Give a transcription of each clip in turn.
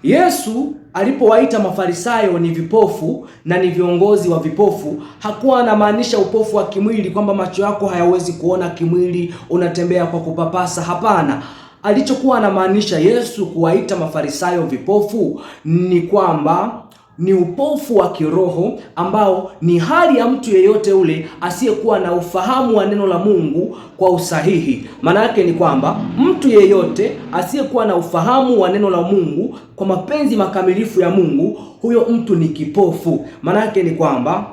Yesu alipowaita Mafarisayo ni vipofu na ni viongozi wa vipofu, hakuwa anamaanisha upofu wa kimwili kwamba macho yako hayawezi kuona kimwili, unatembea kwa kupapasa. Hapana. Alichokuwa anamaanisha Yesu kuwaita Mafarisayo vipofu ni kwamba ni upofu wa kiroho ambao ni hali ya mtu yeyote ule asiyekuwa na ufahamu wa neno la Mungu kwa usahihi. Maana yake ni kwamba mtu yeyote asiyekuwa na ufahamu wa neno la Mungu kwa mapenzi makamilifu ya Mungu, huyo mtu ni kipofu. Maana yake ni kwamba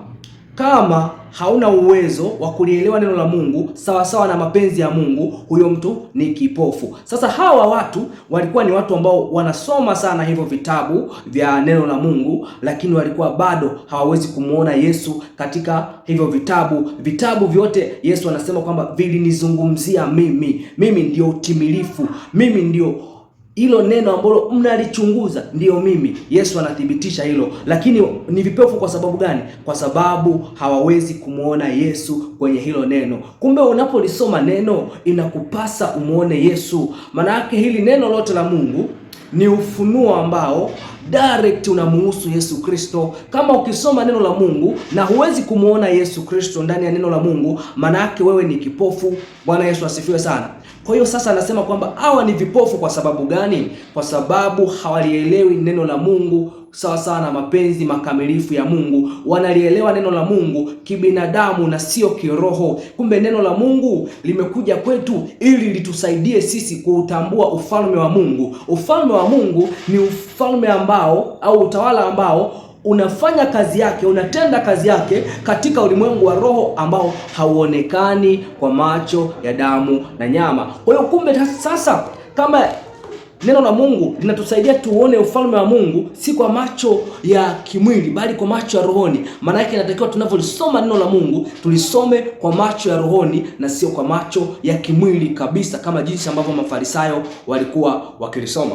kama hauna uwezo wa kulielewa neno la Mungu sawa sawa na mapenzi ya Mungu, huyo mtu ni kipofu. Sasa hawa watu walikuwa ni watu ambao wanasoma sana hivyo vitabu vya neno la Mungu, lakini walikuwa bado hawawezi kumuona Yesu katika hivyo vitabu. Vitabu vyote Yesu anasema kwamba vilinizungumzia mimi. Mimi ndio utimilifu. Mimi ndio hilo neno ambalo mnalichunguza, ndio mimi. Yesu anathibitisha hilo, lakini ni vipofu kwa sababu gani? Kwa sababu hawawezi kumuona Yesu kwenye hilo neno. Kumbe unapolisoma neno inakupasa umuone Yesu. Maana yake hili neno lote la Mungu ni ufunuo ambao direct unamuhusu Yesu Kristo. Kama ukisoma neno la Mungu na huwezi kumuona Yesu Kristo ndani ya neno la Mungu, maana yake wewe ni kipofu. Bwana Yesu asifiwe sana. Kwa hiyo sasa anasema kwamba hawa ni vipofu kwa sababu gani? Kwa sababu hawalielewi neno la Mungu sawa sawa na mapenzi makamilifu ya Mungu. Wanalielewa neno la Mungu kibinadamu na sio kiroho. Kumbe neno la Mungu limekuja kwetu ili litusaidie sisi kuutambua ufalme wa Mungu. Ufalme wa Mungu ni ufalme ambao au utawala ambao unafanya kazi yake, unatenda kazi yake katika ulimwengu wa roho ambao hauonekani kwa macho ya damu na nyama. Kwa hiyo kumbe sasa kama neno la Mungu linatusaidia tuone ufalme wa Mungu si kwa macho ya kimwili bali kwa macho ya rohoni. Maana yake inatakiwa tunavyolisoma neno la Mungu tulisome kwa macho ya rohoni na sio kwa macho ya kimwili kabisa, kama jinsi ambavyo Mafarisayo walikuwa wakilisoma.